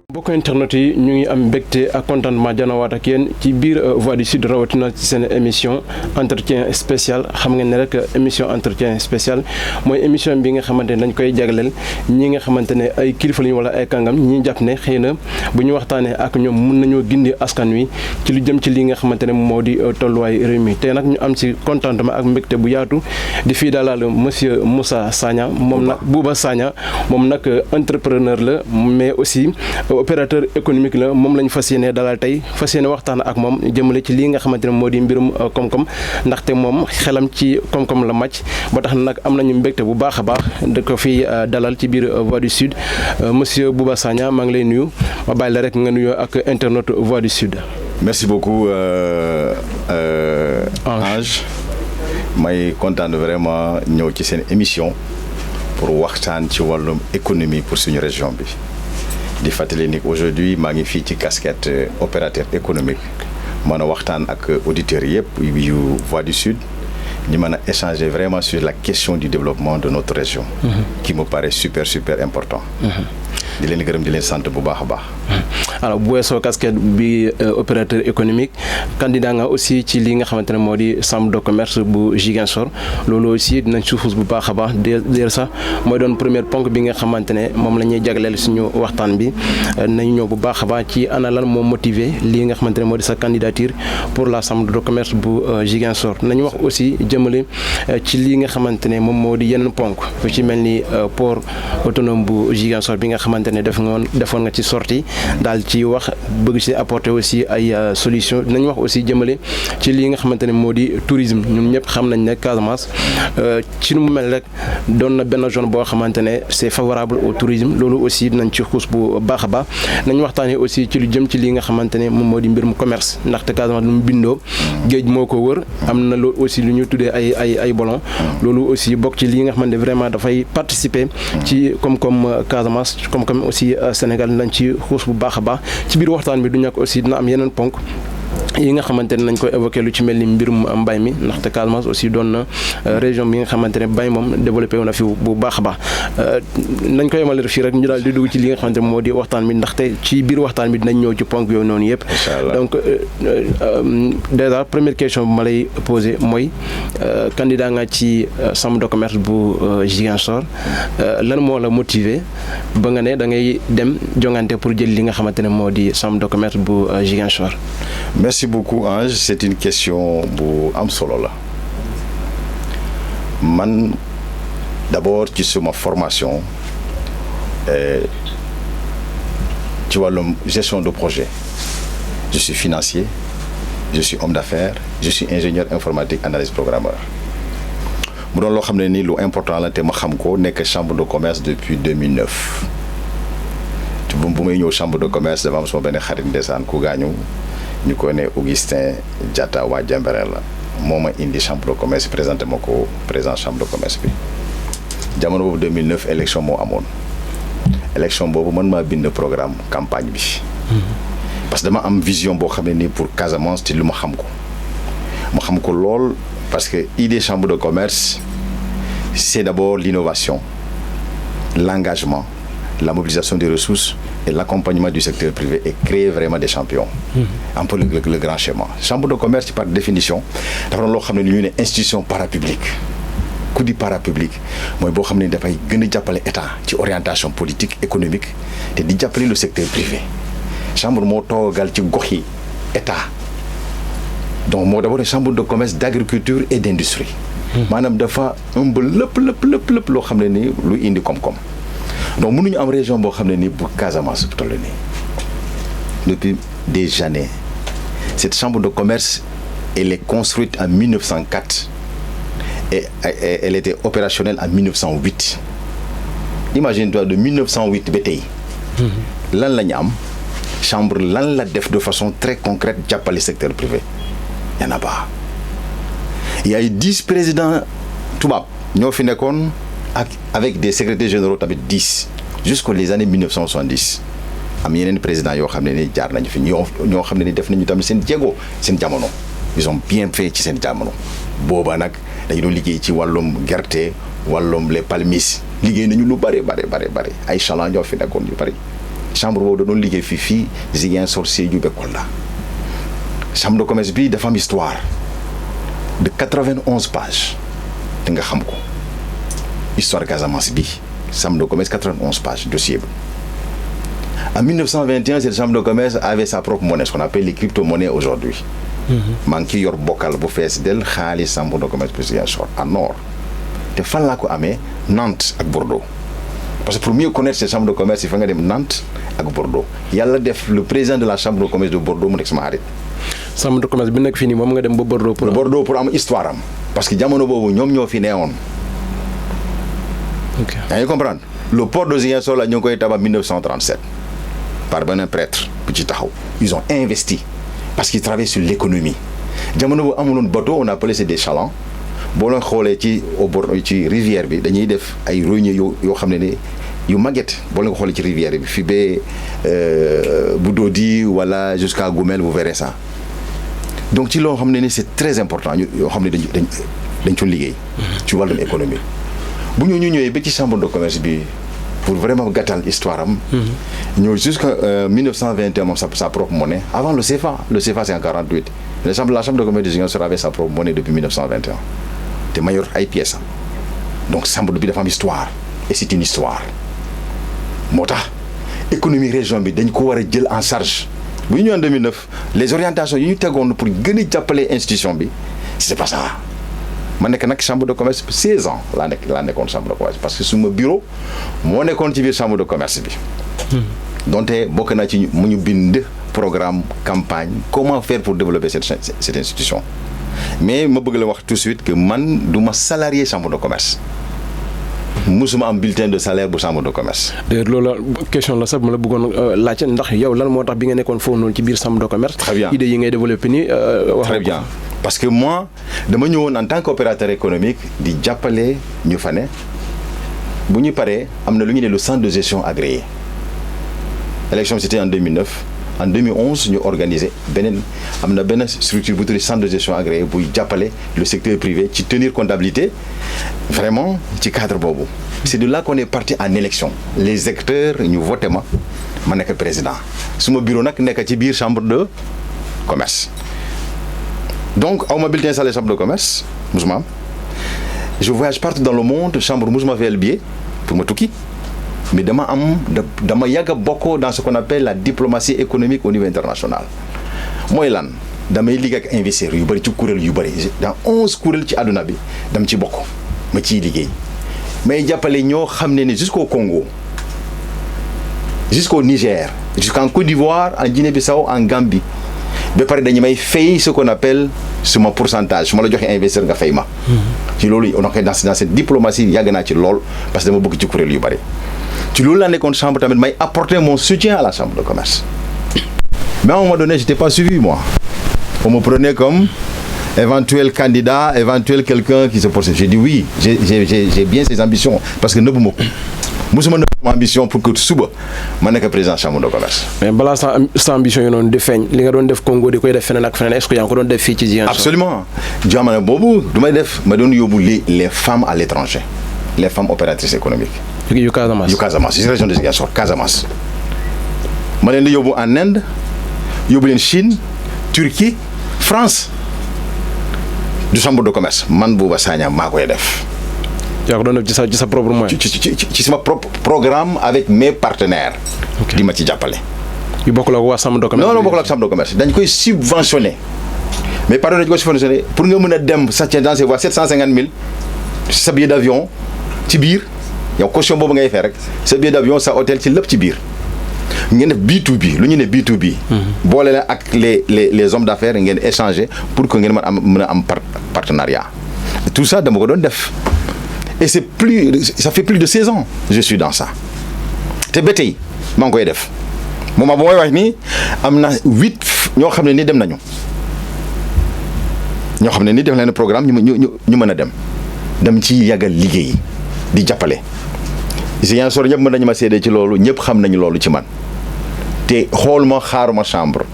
mbokk internet yi ñu ngi am mbégte ak contentement janawaat ak yéen ci biir Voix du Sud rawatina ci seen émission entretien spécial xam ngeen ne rek émission entretien spécial mooy émission bi nga xamante ne dañ koy jagleel ñi nga xamante ne ay kilifa lañu wala ay kàngam ñi jàpp ne xëy na bu ñu waxtaanee ak ñoom mun nañoo gindi askan wi ci lu jëm ci li nga xamante ne moo di tolluwaay réew mi tey nag ñu am ci contentement ak mbégte bu yaatu di fii dalal monsieur Moussa Sagna moom nag Bouba Sagna moom nag entrepreneur la mais aussi opérateur économique la moom lañu fas yéene dalal tey fas yéene waxtaan ak moom jëmale ci lii nga xamante ne moo di mbirum koom-koom ndaxte moom xelam ci koom-koom la màcc ba tax nag am nañu mbégte bu baax a baax da ko fi dalal ci biir Voix du Sud monsieur Bouba Sagna maa ngi lay nuyu ma bàyyi la rek nga nuyoo ak internet Voix du Sud. merci beaucoup Ange may kontaan vraiment ñëw ci seen émission pour waxtaan ci wàllum économie pour suñu région bi. di fàttali ni aujourd'hui maa ngi fii ci casquette opérateur économique mën a waxtaan ak auditeurs yëpp yu Voix du Sud ñu mën a échanger vraiment sur la question du développement de notre région. qui me paraît super important. di leen gërëm di leen sant bu baax a baax. alors bu weesoo casquette bi opérateur économique candidat nga aussi ci li nga xamante ne moo di chambre de commerce bu Ziguinchor loolu aussi dinañ suufus bu baax a baax déer sax mooy doon première ponk bi nga xamante ne moom la ñuy jagleel suñu waxtaan bi nañu ñëw bu baax a baax ci ana lan moo motivé lii nga xamante ne moo di sa candidature pour la chambre de commerce bu Ziguinchor nañu wax aussi jëmale ci lii nga xamante ne moom moo di yeneen ponk fu ci mel ni port autonome bu Ziguinchor bi nga xamante ne defoon nga ci sortie daal ci wax bëgg ci apporter aussi ay solution dinañ wax aussi jëmale ci lii nga xamante ne moo di tourisme ñun ñëpp xam nañ ne Casamance ci nu mu mel rek doon na benn zone boo xamante ne c'est favorable au tourisme loolu aussi dinañ ci xuus bu baax a baax nañ waxtaanee aussi ci lu jëm ci lii nga xamante ne moom moo di mbirum commerce ndaxte Casamance lu mu bindoo géej moo ko wër am na loolu aussi lu ñu tuddee ay bolon loolu aussi bokk ci lii nga xamante ne vraiment dafay participer ci comme Casamance comme aussi Sénégal nañ ci xuus bu baax a baax ci biir waxtaan bi du ñàkk aussi dina am yeneen ponk yi nga xamante ne nañ koy évoquer lu ci mel ni mbirum mbay mi ndaxte Casamance aussi doon na région bi nga xamante ne mbay moom développé wu na fi bu baax a baax nañ koy yemale fii rek ñu daal di dugg ci li nga xamante ne moo di waxtaan bi ndaxte ci biir waxtaan bi dinañ ñëw ci ponk yooyu noonu yëpp. donc déjà première question bu ma lay posé mooy candidat nga ci chambre de commerce bu Ziguinchor lan moo la motivé ba nga ne da ngay dem jongante pour jël li nga xamante ne moo di chambre de commerce bu Ziguinchor. Merci beaucoup Ange, c'est une question bu am solo la man d'abord ci suma formation ci wàllum gestion de projet je suis financier je suis homme d'affaires je suis ingénieur informatique analyste programmeur mu doon loo xam ne nii lu important la te ma xam ko nekk chambre de commerce depuis 2009 bu may ñëw chambre de commerce dafa am sama benn xarit ndeysaan ku gaañu ñu ko ne Augustin Diatta waa Jembere la moo ma indi chambre de commerce présenté ma ko président chambre de commerce bi jamono boobu 2009 élection moo amoon élection boobu man maa bind programme campagne bi parce que dama am vision boo xam ne nii pour Casamance te lu ma xam ko lool parce que idée chambre de commerce c'est d'abord l'innovation l'engagement la mobilisation des ressources et l'accompagnement du secteur privé et créer vraiment des champions. Un peu le grand schéma. Chambre de commerce par définition dafa doon loo xam ne ñu ne institution parapublique ku di parapublique mooy boo xam ne dafay gën a jàppale état ci orientation politique économique te di jàppale le secteur privé. chambre moo toogal ci gox yi état donc moo d'abord chambre de commerce d'agriculture et d'industrie. maanaam dafa ëmb lépp loo xam ne ni lu indi koom-koom. donc mënuñu am région boo xam ne nii bu Casamance bu toll nii depuis des années cette chambre de commerce elle est construite en 1904 et elle était opérationnelle en 1908 imagine-toi de 1908 ba tey lan la ñu am chambre lan la def de façon très concrète jàppale secteur privé y en a pas il y a eu 10 présidents tubaab ñoo fi nekkoon avec des secrétaires généraux tamit 10 jusqu'aux les années 1970 am yeneen président yoo xam ne ni jaar nañu fi ñoo xam ne ni def nañu tamit seen jéego seen jamono ils ont bien fait ci seen jamono booba nag dañu doon liggéey ci wàllum gerte wàllum les palmis liggéey nañu lu bari ay chaland ñoo fi nekkoon yu bari chambre boobu doon liggéey fii Ziguinchor Sédhiou ba Kolda chambre de commerce bi dafa am histoire de 91 pages te nga xam ko histoire Casamance bi chambre de commerce 91 pages dossier bi. En 1921 cette chambre de commerce avait sa propre monnaie ce qu'on appelle les crypto-monnaies aujourd'hui. maa ngi ciy yor bokkal bu fees del xaalis chambre de commerce bu Ziguinchor en or te fan laa ko amee Nantes ak Bordeaux. Parce que pour mieux connaître cette chambre de commerce il faut nga dem Nantes ak Bordeaux yàlla def le président de la chambre de commerce de Bordeaux mu nekk sama xarit. chambre de commerce bi nekk fii nii moom nga dem ba Bordeaux. pour am histoire am. parce que jamono boobu ñoom ñoo fi neewoon. ok yaa ngi comprendre le port de Ziguinchor la ñu ngi koy tabax 1937 par benn prêtre bu ci taxaw. ils ont investi parce qu'ils travaillaient sur l'économie jamono boobu amuloon bateau on appelait c'est des chalands. boo leen xoolee ci au bord ci rivière bi dañuy def ay roñe yoo xam ne yu màgget boo leen ko xoolee ci rivière bi fi ba Budodi wala jusqu'à Goumel vous verrez ça donc ci loo xam ne c'est très important yoo xam ne dañ ko liggéey. ci wàllum économie. bu ñu ñëwee ba ci chambre de commerce bi pour vraiment gàttal histoire am. ñëw jusqu'à 1921 moom sa propre monnaie avant le CFA c'est en 48 la chambre de commerce de Ziguinchor avait sa propre monnaie depuis 1921. te ma yor ay pièces donc chambre bi dafa am histoire et c'est une histoire moo tax économie région bi dañ ko war a jël en charge bu ñu ñëw en 2009 les orientations yi ñu tegoon pour gën a jàppale institution bi c'est pas ça ma nekk nag chambre de commerce 16 ans laa nekkoon chambre de commerce parce que suma bureau moo nekkoon ci biir chambre de commerce bi donte bokk naa ci mu ñu bind programme campagne comment faire pour développer cette institution mais ma bëgg la wax tout de suite que man du ma salarié chambre de commerce musuma am bulletin de salaire bu chambre de commerce. d'ailleurs loolu question la sax ma la bëggoon laajte ndax yow lan moo tax bi nga nekkoon foofu noonu ci biir chambre de commerce. très bien idée yi ngay développé nii. très bien parce que moi dama ñëwoon en tant qu'opérateur économique di jàppale ñu fa ne bu ñu paree am na lu ñu ne le centre de gestion agréé élection c'était en 2009. En 2011 ñu organisé benn structure bu tudd centre de gestion agréé buy jàppale le secteur privé ci tenir comptabilité vraiment ci cadre boobu. c'est de là qu'on est parti en élection les acteurs ñu voté ma nekk président suma bureau nag nekk ci biir chambre de commerce. donc aw ma bulletin salaire chambre de commerce musuma am je voyage partout dans le monde chambre musuma fayal billet pour ma tukki. mais dama yàgg a bokk dans ce qu'on appelle la diplomatie économique au niveau international mooy lan damay liggéey ak investisseurs yu bëri ci kuréel yu bëri dans 11 kuréel ci àdduna bi dama ci bokk ma ciy liggéey may jàppale ñoo xam ne jusqu'au Congo jusqu'au Niger jusqu'en Côte d'Ivoire en Guinée-Bissau en Gambie ba pare dañu may fay ce qu'on appelle suma pourcentage su ma la joxee investisseur nga fay ma ci loolu on est dans cette diplomatie yàgg naa ci lool parce que dama bëgg ci kuréel yu bëri ci loolu laa nekkoon chambre tamit may apporter mon soutien à la chambre de commerce mais à un moment donné j'étais pas suivi moi on me prenait comme éventuel candidat éventuel quelqu'un qui se poursuit j'ai dit oui j'ai bien ces ambitions parce que nëbbu ma ko musuma nëbbu ma ambition pour que suba ma nekk président chambre de commerce. mais balaa sa ambition yi noonu di feeñ li nga doon def Congo di koy def feneen ak feneen est-ce que yaa ngi ko doon def fii ci Ziguinchor. absolument jamono boobu du may def ma doon yóbbu les femmes à l'étranger les femmes opératrices économiques. yu Casamance ci région de Ziguinchor Casamance ma leen di yóbbu en Inde yóbbu leen Chine Turquie France du chambre de commerce man Bouba Sagna maa koy def. yaa ko doon def ci sa propre moyen. ci sama propre programme avec mes partenaires. di ma ci jàppale. yu bokkul ak waa chambre de commerce. non bokkul ak chambre de commerce dañ koy subventionné mais pardon dañ koy subventionné pour nga mën a dem sa dans ces voies 750 000 sa billet d'avion ci biir. yow caution boobu ngay fay rek sa billet d'avion sa hôtel ci lépp ci biir ngeen def B2B lu ñu ne B2B. boole la ak les hommes d'affaires ngeen échanger pour que ngeen mën a am partenariat. tout ça dama ko doon def et ça fait plus de 16 ans je suis dans ça te ba tey maa ngi koy def moment bu may wax nii am na 8 ñoo xam ne ni dem nañu ñoo xam ne ni def leen programme ñu mën a dem ci yàggal liggéey di jàppale. Ziguinchor ñëpp mën nañu ma seede ci loolu ñëpp xam nañu loolu ci man te xooluma xaaruma chambre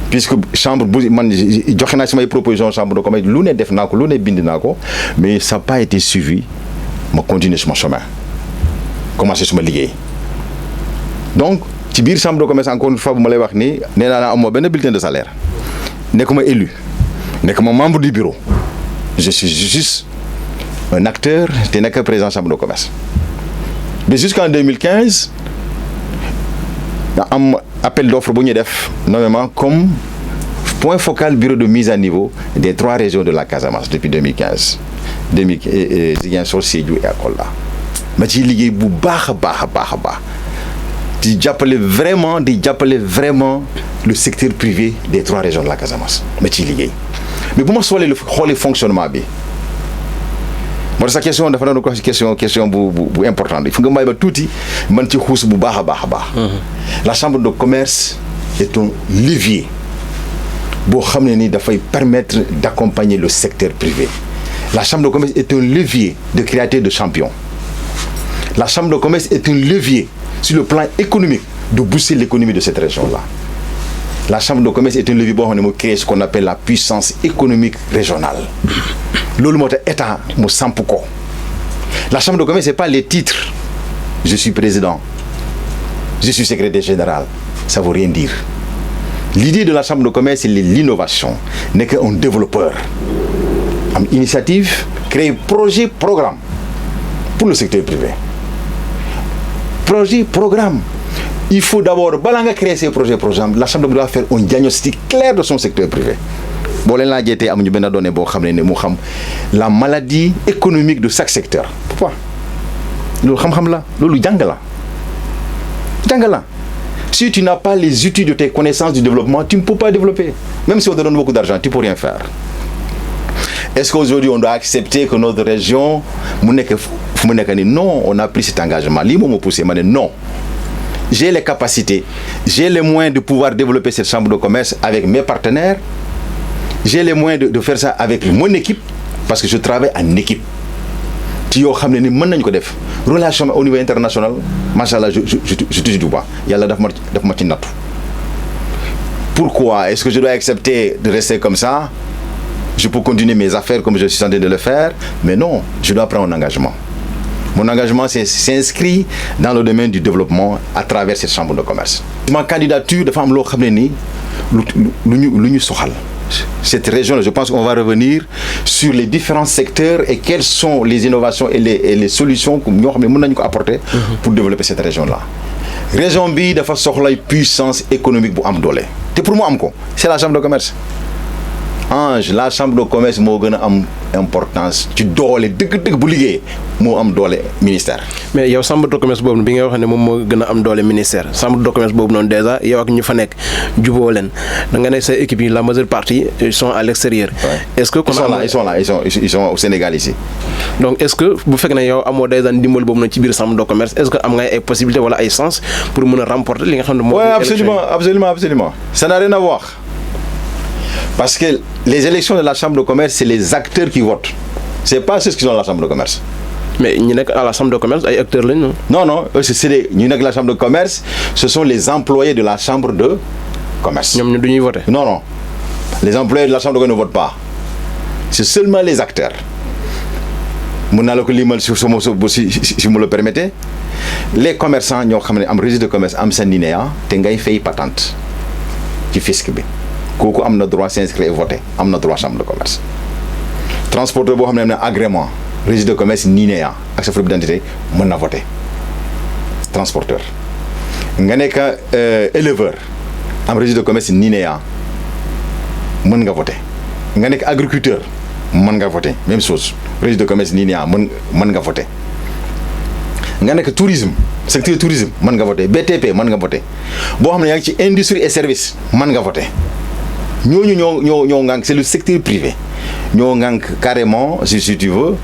puisque chambre bu man joxe naa samay proposition chambre de commerce lu ne def naa ko lu ne bind naa ko mais ça n'a pas été suivi ma continuer suma chemin commencé suma liggéey donc ci biir chambre de commerce encore une fois bu ma lay wax ni nee naa amoo benn bulletin de salaire nekkuma élu nekkuma membre du bureau je suis juste un acteur te nekk président chambre de commerce mais jusqu'en 2015 nga am appel d'offre bu ñu def nommément comme point focal bureau de mise à niveau des 3 régions de la Casamance depuis 2015 Ziguinchor, Sédhiou et Kolda ma ciy liggéey bu baax a baax di jàppale vraiment le secteur privé des 3 régions de la Casamance ma ciy liggéey mais bu ma xoolee fonctionnement bi moo tax sa question dafa doon ko question bu importante il faut nga may ba tuuti man ci xuus bu baax a baax la chambre de commerce est un levier boo xam ne ni dafay permettre d'accompagner le secteur privé. La chambre de commerce est un levier de créateur de champions. La chambre de commerce est un levier sur le plan économique de booster l'économie de cette région-là. La chambre de commerce est un levier boo xam ne mu créer ce qu'on appelle la puissance économique régionale. loolu moo tax état mu samp ko. La chambre de commerce c'est pas les titres. Je suis président. Je suis secrétaire général. Ça veut rien dire. L'idée de la chambre de commerce c'est l'innovation. Nekk un développeur. Am initiative, créer projet, programme pour le secteur privé. Projet, programme. Il faut d'abord, balaa nga créer ces projets, programmes, la chambre doit faire un diagnostic clair de son secteur privé. Boo leen laajee tey amuñu benn donnée boo xam ne mu xam la maladie économique de chaque secteur. Pourquoi? Loolu xam-xam la, loolu jàng la. Si tu n'as pas les outils de tes connaissances du développement, tu ne peux pas développer. Même si on te donne beaucoup d'argent, tu ne peux rien faire. Est-ce qu'aujourd'hui on doit accepter que notre région, non, on a pris cet engagement. Lui, m'a poussé, m'a dit non. J'ai les capacités, j'ai les moyens de pouvoir développer cette chambre de commerce avec mes partenaires. J'ai les moyens de faire ça avec mon équipe, parce que je travaille en équipe. ci yoo xam ne ni mën nañu ko def relation au niveau international macha allah je touche du bois yàlla daf ma ci nattu. Pourquoi est-ce que je dois accepter de rester comme ça? Je peux continuer mes affaires comme je suis en train de le faire, mais non, je dois prendre un engagement. Mon engagement s'inscrit dans le domaine du développement à travers cette chambre de commerce. Ma candidature dafa am loo xam ne nii lu ñu soxal. Cette région, je pense qu'on va revenir sur les différents secteurs et quelles sont les innovations et les solutions que nous pouvons apporter pour développer cette région-là. Région bi dafa soxla puissance économique bu am doole. Te pour moi am ko, c'est la chambre de commerce. Ange, la chambre de commerce moo gën a am importance ci doole dëgg-dëgg bu liggéey moo am doole ministère. mais yow chambre de commerce boobu bi nga wax ne moom moo gën a am doole ministère chambre de commerce boobu noonu déjà yow ak ñu fa nekk juboo leen da nga ne sa équipe yi la majeure partie ils sont à l'extérieur. Ouais. Est-ce que ils sont au Sénégal ici. Donc est-ce que bu fekk ne yow amoo déjà ndimbal boobu noonu ci biir chambre de commerce est-ce que am nga ay possibilités wala ay chance pour mën a remporter li nga xam ne moo. Oui, absolument. Ça n'a rien à voir. Parce que les élections de la chambre de commerce, c'est les acteurs qui votent. C'est pas ceux qui sont à la chambre de commerce. Mais ñu nekk à la chambre de commerce ay acteurs lañu. Non, ñu nekk à la chambre de commerce, ce sont les employés de la chambre de commerce. ñoom du ñuy voter. Non. Les employés de la chambre de commerce ne votent pas. C'est seulement les acteurs. Mun naa la ko limal si vous me le permettez. Les commerçants ñoo xam ne am registre de commerce am sa NINEA te ngay fay patente ci fisc bi. kooku am na droit s'inscrire et voter am na droit chambre de commerce. Transporteur boo xam ne am na agrément registre de commerce NINEA ak sa feuille d'identité mën na voter transporteur. nga nekk éleveur am registre de commerce NINEA mën nga voter. nga nekk agriculteur mën nga voter même chose registre de commerce NINEA mën nga voter. nga nekk tourisme secteur tourisme mën nga voter BTP mën nga voter boo xam ne yaa ngi ci industrie et service mën nga voter. ñooñu ñoo ngànk c'est le secteur privé ñoo ngànk carrément si tu veux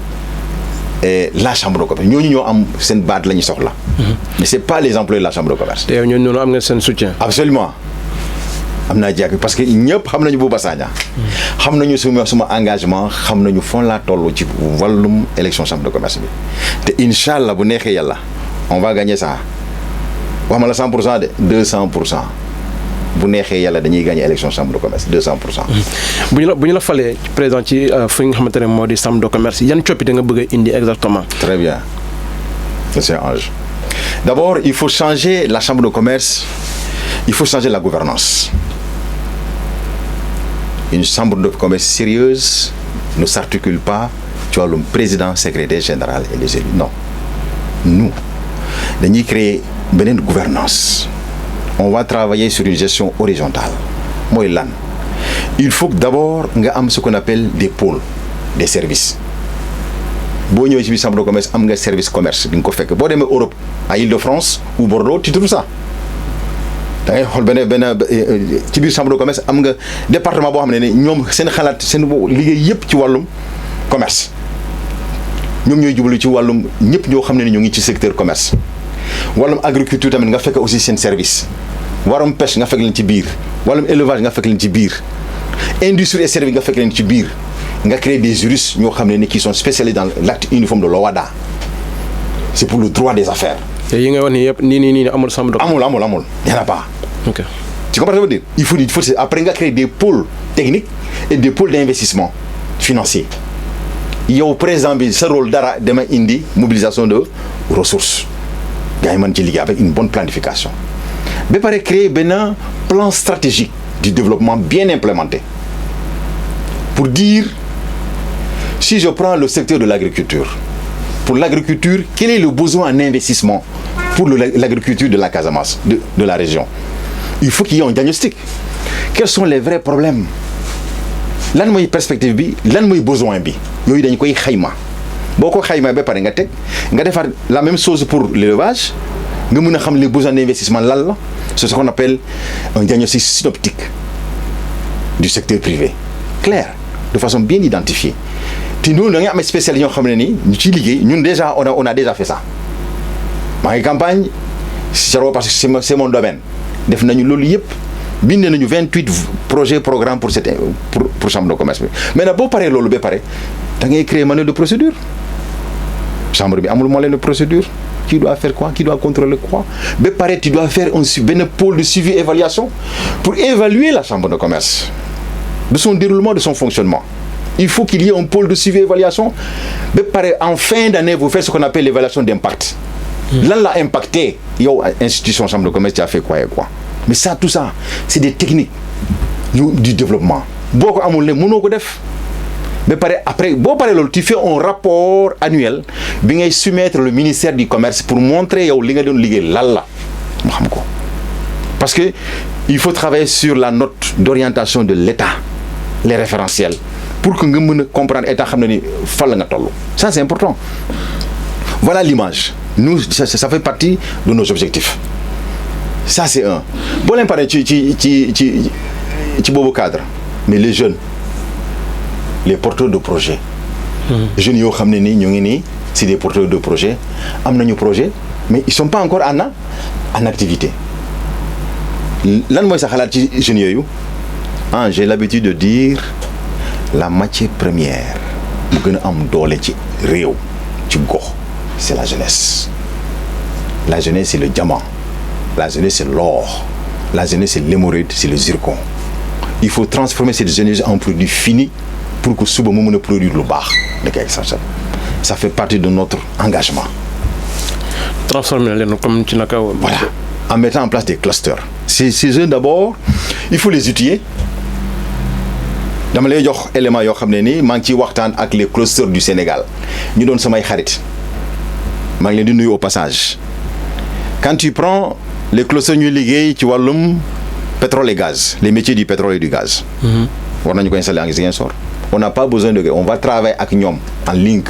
et la chambre de commerce ñooñu ñoo am seen baat la ñu soxla. mais c'est pas les employés de la chambre de commerce. te yow ñooñu noonu am nga seen soutien. Absolument am naa jàkk parce que ñëpp xam nañu Bouba Sagna xam nañu suma engagement xam nañu fan laa toll ci wàllum élection chambre de commerce bi te incha allah bu neexee yàlla on va gagner ça wax ma la 100% de 200%. bu neexee yàlla dañuy gagner élection chambre de commerce 200%. bu ñu la falee président ci fi nga xamante ne moo di chambre de commerce yan coppite nga bëgg a indi exactement. Très bien monsieur Ange D'abord, il faut changer la chambre de commerce, il faut changer la gouvernance. Une chambre de commerce sérieuse ne s'articule pas, tu vois, le président, secrétaire général et les élus. Non. Nous, nous avons créé une gouvernance. On va travailler sur une gestion horizontale. Moi, là, il faut que d'abord, nous ayons ce qu'on appelle des pôles, des services. Si vous avez une chambre de commerce, vous avez un service commerce. Si vous allez en Europe, à Île-de-France ou Bordeaux, tu trouves ça. da ngay xool ci biir chambre de commerce am nga département boo xam ne ñoom seen xalaat seen liggéey yëpp ci wàllum commerce ñoom ñooy jublu ci wàllum ñëpp ñoo xam ne ñu ngi ci secteur commerce. wàllum agriculture tamit nga fekk aussi seen service wàllum pêche nga fekk leen ci biir wàllum élevage nga fekk leen ci biir industrie et service nga fekk leen ci biir nga créer des juristes ñoo xam ne qui sont spécialisés dans l'acte uniforme de l'OHADA. C'est pour le droit des affaires. Et yi nga wax ni yëpp nii amul chambre de commerce. amul y en a pas. Ok. Tu comprends ce que je veux dire? Il faut après nga créer des pôles techniques et des pôles d'investissement financier. Yow président bi sa rôle dara dama indi mobilisation de ressources. Gars yi mën ci liggéey avec une bonne planification. Ba pare créer benn plan stratégique du développement bien implémenté. Pour dire, si je prends le secteur de l'agriculture, pour l'agriculture, quel est le besoin en investissement pour l'agriculture de la Casamance, de la région? Il faut qu'il y ait un diagnostic. Quels sont les vrais problèmes? Lan moy perspective bi, lan moy besoin bi. Yoy dañ koy xayma. Boko xayma ba paré nga tek, nga défar la même chose pour l'élevage, nga mëna xam les besoins d'investissement lan la. C'est ce qu'on appelle un diagnostic synoptique du secteur privé. Clair, de façon bien identifiée. Nous, nous avons des spécialistes qui nous déjà, on a déjà fait ça. Ma campagne, parce que c'est mon domaine. Nous avons 28 projets, programmes pour la chambre de commerce. Mais si vous parlez de ça, vous avez créé un manuel de procédure. La chambre a un manuel de procédure. Qui doit faire quoi? Qui doit contrôler quoi? Mais pareil, tu dois faire un pôle de suivi et évaluation pour évaluer la chambre de commerce, de son déroulement, de son fonctionnement. Il faut qu'il y ait un pôle de suivi et évaluation. Mais pareil, en fin d'année, vous faites ce qu'on appelle l'évaluation d'impact. Là, l'a impacté. Yo, institution, chambre de commerce, tu as fait quoi et quoi. Mais ça, tout ça, c'est des techniques du développement. Beaucoup à mon def. Mais pareil, après, tu fais un rapport annuel, bien soumettre le ministère du Commerce pour montrer où là. Parce que il faut travailler sur la note d'orientation de l'État, les référentiels, pour que nous puissions comprendre l'État. Ça, c'est important. Voilà l'image. Nous, ça fait partie de nos objectifs. Ça, c'est un. Bon, on parle de cadre, mais les jeunes, les porteurs de projets. Les jeunes, c'est des porteurs de projets. Ils ont des projets, mais ils ne sont pas encore en activité. J'ai l'habitude de dire la matière première, c'est la jeunesse. La jeunesse, c'est le diamant. La jeunesse, c'est l'or. La jeunesse, c'est l'émeraude, c'est le zircon. Il faut transformer cette jeunesse en produit fini pour que ce moment ne produise le bar. Ça fait partie de notre engagement. Transformer comme tu n'as qu'à. Voilà. En mettant en place des clusters. Ces jeunes d'abord, il faut les outiller. Dans les éléments avec les clusters du Sénégal. Nous donnons ça au passage. Quand tu prends les clusters liés, tu vois l'homme, pétrole et gaz, les métiers du pétrole et du gaz. On n'a pas besoin de. On va travailler avec nous en link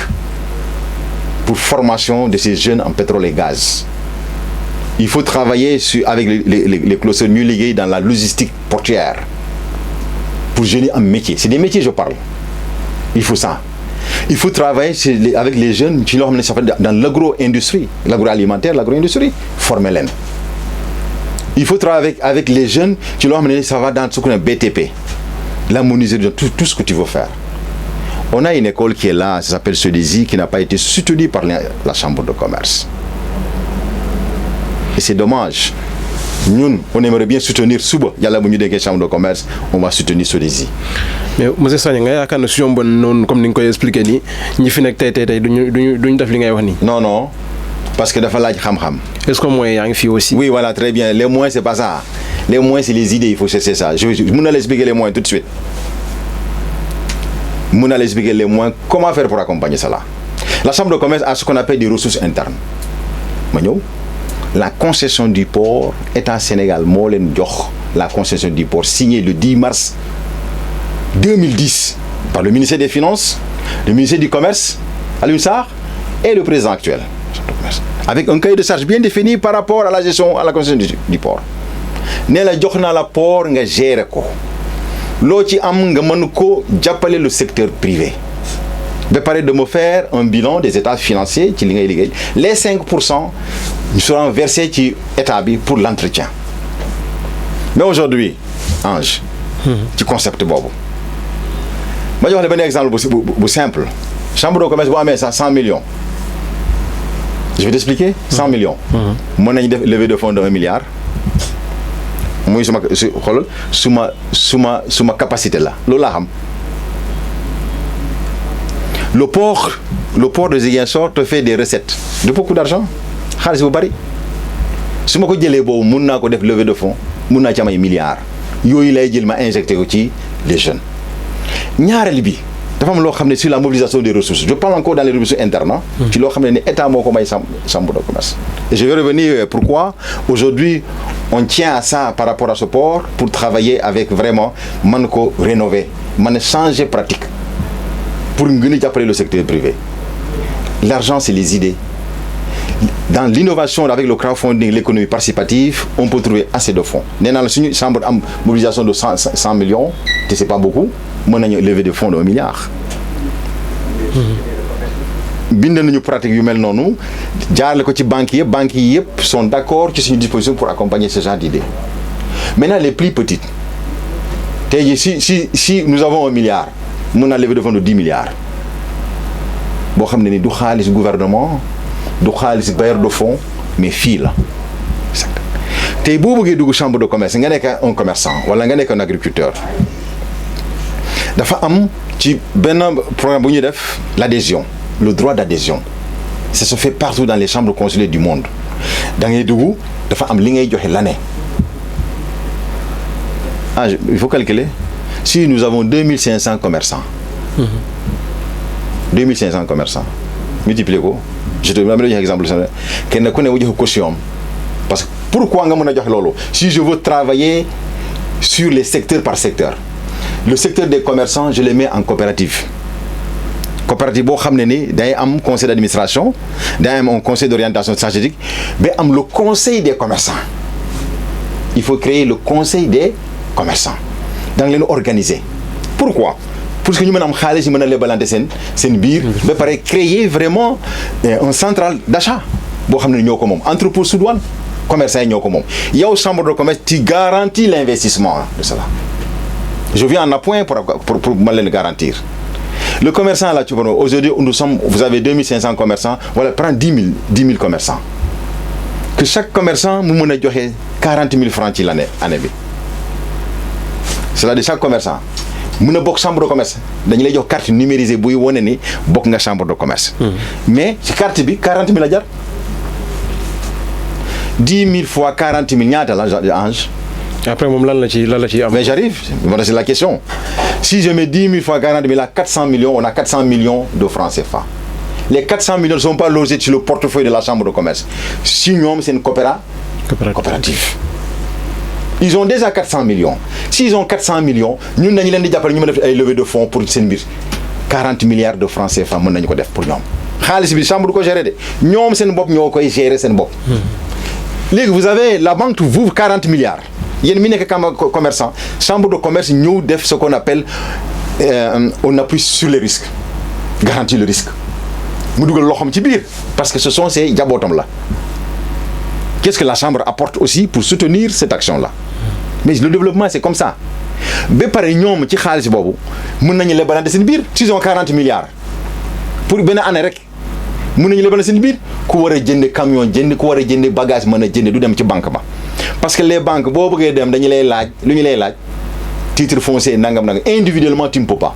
pour formation de ces jeunes en pétrole et gaz. Il faut travailler avec les clusters mieux liés dans la logistique portuaire pour gérer un métier. C'est des métiers, je parle. Il faut ça. Il faut travailler avec les jeunes dans l'agro-industrie, l'agroalimentaire, l'agro-industrie, former les. Il faut travailler avec les jeunes, ça va dans ce qu'on appelle BTP, la menuiserie, tout ce que tu veux faire. On a une école qui est là, ça s'appelle Sodesi, qui n'a pas été soutenue par la chambre de commerce. Et c'est dommage. Nous, on aimerait bien soutenir Souba. Il y a la chambre de commerce, on va soutenir Sodesi. Mais monsieur Sagna, il y a une question comme vous l'expliquez, nous sommes expliqué, nous sommes expliqué, non. parce que dafa laaj xam-xam. est-ce que moyens yaa ngi fii aussi. Oui, voilà, très bien. Les moyens, c'est pas ça. Les moyens, c'est les idées. Il faut chercher ça. Je vais expliquer les moyens tout de suite. Je vais expliquer les moyens. Comment faire pour accompagner cela? La Chambre de commerce a ce qu'on appelle des ressources internes. La concession du port, État Sénégal, Molen Dior, la concession du port signée le 10 mars 2010 par le ministère des Finances, le ministère du Commerce, Alioune Sarr, et le président actuel. Avec un cahier de charge bien défini par rapport à la gestion, à la concession du port. Ne la jox na la port nga gérer ko. Lo ci am nga mën ko jàppale le secteur privé. Ba pare de me faire un bilan des états financiers ci li ngay liggéey. Les 5% seront versés ci état bi pour l'entretien. Mais aujourd'hui, Ange, ci concept boobu. Ma jox la benn exemple bu simple. Chambre de commerce bu amee ça 100 millions. Je vais t'expliquer. 100 millions. Mën nañu def levée de fonds de 1 milliard. Muy suma capacité là. Loolu laa xam. Le port de Ziguinchor te fait des recettes de beaucoup d'argent. Xaalis bu bari. Su ma ko jëlee boobu mun naa ko def levée de fonds mun naa ci am ay milliards. Yooyu lay jël ma injecté ko ci les jeunes. ñaareel bi dafa am loo xam ne sur la mobilisation des ressources. Je parle encore dans les ressources internes. ci loo xam ne état moo ko may chambre de commerce. Et je vais revenir pourquoi aujourd'hui on tient à ça par rapport à ce port pour travailler avec vraiment mën ko rénover mën changer pratique pour gën a jàppale le secteur privé. L'argent c'est les idées. Dans l'innovation avec le crowdfunding, l'économie participative, on peut trouver assez de fonds. Nee naa la suñu chambre am mobilisation de 100 millions te c'est pas beaucoup mën nañu lever des fonds de 1 milliard. bind nañu pratique yu mel noonu jaarale ko ci banques yi yëpp sont d'accord ci suñu disposition pour accompagner ce genre d'idées. Maintenant les plus petites tey jii si nous avons 1 milliard mën naa lever de fonds de 10 milliards boo xam ne ni du xaalis gouvernement du xaalis bailleur de fonds mais fii la tey boo bëggee dugg chambre de commerce nga nekk un commerçant wala nga nekk un agriculteur dafa am ci benn programme bu ñuy def l'adhésion. Le droit d'adhésion, ça se fait partout dans les chambres consulaires du monde. Dans les dugg dafa am li ngay joxe l'année. Il faut calculer. Si nous avons 2500 commerçants, 2500 commerçants, multipliez ko. Je te donne un exemple. Kenn ku ne wu joxe caution. Parce que pourquoi nga mën a joxe loolu? Si je veux travailler sur les secteurs par secteur, le secteur des commerçants, je les mets en coopérative. Coopérative boo xam ne ni day am conseil d'administration day am un conseil d'orientation stratégique ba am le conseil des commerçants. Il faut créer le conseil des commerçants da nga leen organiser. Pourquoi? Pour que ñu mën a am xaalis ñu mën a lebalante seen biir ba pare créer vraiment un central d'achat boo xam ne ñoo ko moom entrepôt sous douane commerçants yi ñoo ko moom yow chambre de commerce tu garantis l'investissement de cela. Je viens en appoint pour ma leen garantir. Le commerçant là, aujourd'hui, vous avez 2500 commerçants, voilà, prends 10 000 commerçants. Que chaque commerçant, nous avons 40 000 francs l'année. C'est-à-dire chaque commerçant, nous avons une chambre de commerce. Nous avons une carte numérisée pour vous donner une chambre de commerce. Mais, cette carte, 40 000 $. 10 000 fois 40 000 $, Après, mais j'arrive, voilà, c'est la question. Si je mets 10 000 fois 40 000 à 400 millions, on a 400 millions de francs CFA. Les 400 millions ne sont pas logés sur le portefeuille de la chambre de commerce. Sinon, c'est une coopérative. Ils ont déjà 400 millions. S'ils ont 400 millions, nous avons une levée de fonds pour 40 milliards de francs CFA pour nous. La chambre de gérer. Nous avons gérer. Vous avez la banque vous 40 milliards. Il y a une commerçant, chambre de commerce, nous def ce qu'on appelle on appuie sur les risques, garantit le risque. Parce que ce sont ces diabotom là. Qu'est-ce que la chambre apporte aussi pour soutenir cette action-là? Mais le développement c'est comme ça. S'ils ont 40 milliards pour une année rek, mun nañu lebal seen biir ku war a jënd camion jënd ku war a jënd bagage mën a jënd du dem ci banque ba parce que les banques boo bëggee dem dañu lay laaj lu ñu lay laaj titre foncier nangam individuellement tu ne peux pas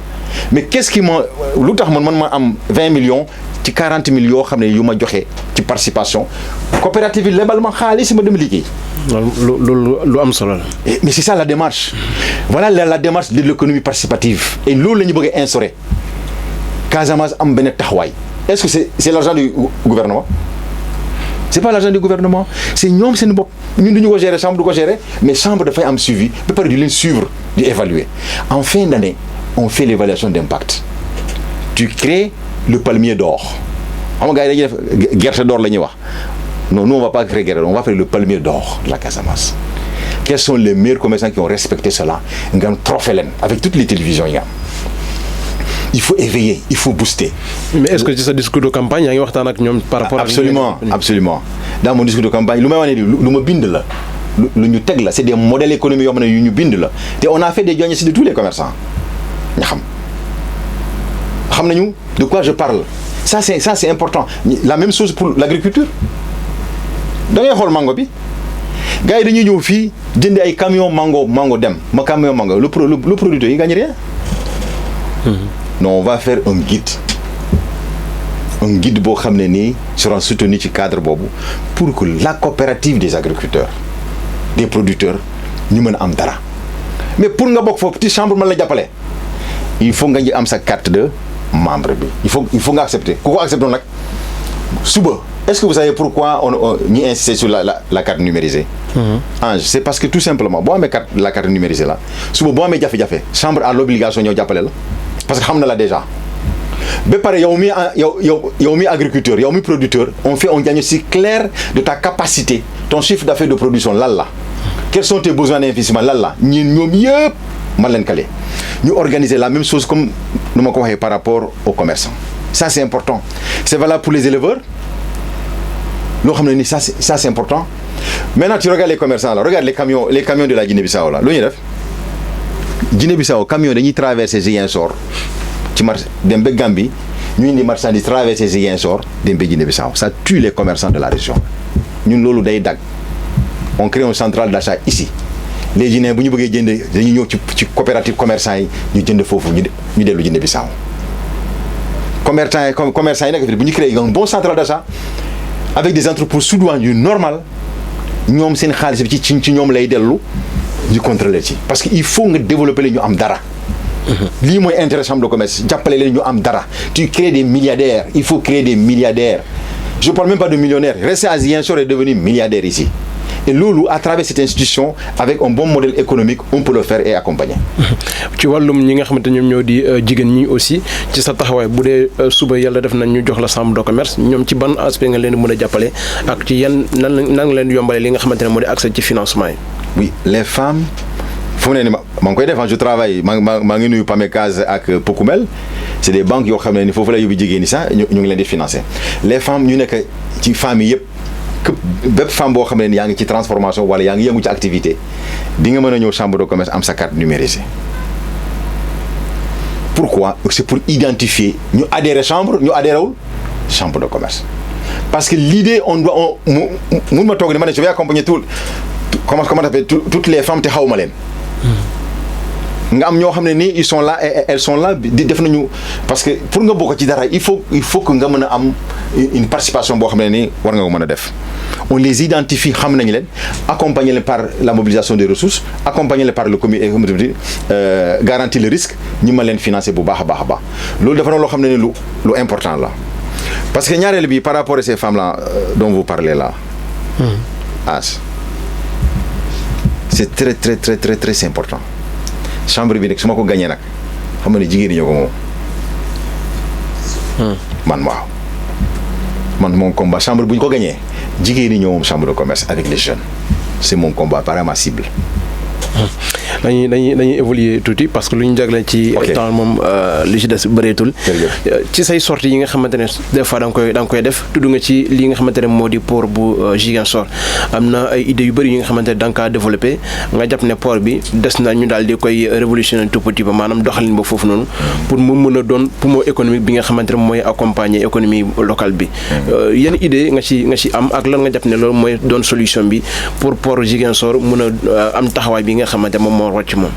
mais qu'est-ce qui lu tax man ma am 20 millions ci 40 000 yoo xam ne yu ma joxe ci participation coopérative yi lebal ma xaalis ma dem liggéey. lu am solo la. Mais c'est ça la démarche. Voilà la démarche de l'économie participative. Et loolu la ñu bëgg a instaurer. Casamance am benn taxawaay. Est-ce que c'est l'argent du gouvernement? C'est pas l'argent du gouvernement. C'est ñoom seen bopp ñun du ñu ko gérer chambre du ko gérer mais chambre dafay am suivi ba pare di leen suivre di évaluer. En fin d'année on fait l'évaluation d'impact. Tu crées le palmier d'or. xam nga gars yi dañuy def gerte d'or la ñuy wax. Non, nous on va pas créer gerte, on va faire le palmier d'or de la Casamance. Quels sont les meilleurs commerçants qui ont respecté cela? Nga am trophée leen avec toutes les télévisions yi nga am. Il faut éveiller, il faut booster. Mais est-ce que ci sa discours de campagne yaa ngi waxtaan ak ñoom par rapport absolument absolument dans mon discours de campagne lu may wax ne lu ma bind la lu ñu teg la c'est des modèles économiques yoo xam ne yu ñu bind la te on a fait des diagnostics de tous les commerçants nga xam nañu de quoi je parle. Ça c'est important. La même chose pour l'agriculture. Da ngay xool mango bi gars yi dañuy ñëw fii jënd ay camion mango dem ma camion mango le producteur il gagne rien. Non, on va faire un guide boo xam ne nii sera soutenu ci cadre boobu pour que la coopérative des agriculteurs des producteurs ñu mën a am dara mais pour nga bokk foofu ci chambre man la jàppale il faut nga am sa carte de membre bi il faut nga accepter ku ko accepter nag suba. Est-ce que vous savez pourquoi on y insiste sur la carte numérisée? Ange, c'est parce que tout simplement boo amee la carte numérisée là suba boo amee jafe-jafe chambre a l'obligation ñëw jàppale la parce que xam na la déjà ba pare yow mi agriculteur yow mi producteur on fait un diagnostic clair de ta capacité ton chiffre d'affaires de production lan la quels sont tes besoins d'investissement lan la ñoom yëpp man leen kale ñu organiser la même chose comme nu ma ko waxee par rapport aux commerçants. Ça c'est important. C'est valable pour les éleveurs. Loo xam ne ni ça c'est important. Maintenant tu regardes les commerçants là, regarde les camions de la Guinée-Bissau là. Lu ñuy def Guinée-Bissau camion dañuy traverser Ziguinchor ci marché dem ba Gambie ñu indi marchandise traverser Ziguinchor dem ba Guinée-Bissau. Ça tue les commerçants de la région. Ñun loolu day dagg. On crée une centrale d'achat ici. Les Guinéens bu ñu bëggee jënd dañuy ñëw ci coopérative commerçant yi ñu jënd foofu ñu dellu Guinée-Bissau. Commerçants yi nekk fi bu ñu créé un bon central d'achat avec des entrepôts sous-douane yu normal ñoom seen xaalis bi ci ñoom lay dellu ñu contrôler ci parce que il faut nga développer leen ñu am dara. lii mooy intérêt chambre de commerce jàppale leen ñu am dara. Tu crées des milliardaires, il faut créer des milliardaires. Je parle même pas de millionnaires. Rester à Ziguinchor est devenu milliardaire ici. Et loolu à travers cette institution avec un bon modèle économique on peut le faire et accompagner. ci wàllum ñi nga xamante ñoom ñoo di jigéen ñi aussi ci sa taxawaay bu dee suba yàlla def nañ ñu jox la chambre de commerce ñoom ci ban aspect nga leen mën a jàppale ak ci yan nan nga leen yombale li nga xamante ne moo di accès ci financement yi. Oui, les femmes fu mu ne nii maa ngi koy def je travaille maa ngi nuyu Pamecas ak Pokumel c'est des banques yoo xam ne ni foofu la yóbbu jigéen ñi sax ñu ngi leen di financer les femmes ñu nekk ci famille yëpp. que bépp femme boo xam ne yaa ngi ci transformation wala yaa ngi yëngu ci activité di nga mën a ñëw chambre de commerce am sa carte numérisée. Pourquoi? C'est pour identifier ñu adhérer chambre ñu adhérewul chambre de commerce. Parce que l'idée on doit mun ma toog ni ma ne je vais accompagner toutes les femmes te xawma leen. nga am ñoo xam ne nii ils sont là et elles sont là di def nañu parce que pour nga bokk ci dara il faut que nga mën a am une participation boo xam ne nii war nga ko mën a def. On les identifie xam nañ leen accompagner leen par la mobilisation des ressources accompagner leen par le comité garantir le risque ñu mën leen financer bu baax a baax a baax loolu dafa doon loo xam ne ni lu important la parce que ñaareel bi par rapport à ces femmes là dont vous parlez là. C'est très très très très très important. Chambre bi nag su ma ko gagné nag xam nga ne jigéen ñi ñoo ko moom. man mon combat chambre bu ñu ko gagné jigéen ñi ñoo moom chambre de commerce avec les jeunes c'est mon combat par ma cible. dañuy évoluer tuuti parce que lu ñu jagleel ci temps moom li ci des bëreetul ci say sorties yi nga xamante ne des fois da nga koy def tudd nga ci li nga xamante ne moo di port bu Ziguinchor am na ay idées yu bëri yi nga xamante ne da nga kaa développé nga jàpp ne port bi des na ñu daal di koy révolutionner tout petit peu maanaam doxalin ba foofu noonu pour mu mën a doon poumon économique bi nga xamante ne mooy accompagner économie locale bi yenn idée nga ci am ak lan nga jàpp ne loolu mooy doon solution bi pour port Ziguinchor mën a am taxawaay bi nga xamante moom moo rocc moom.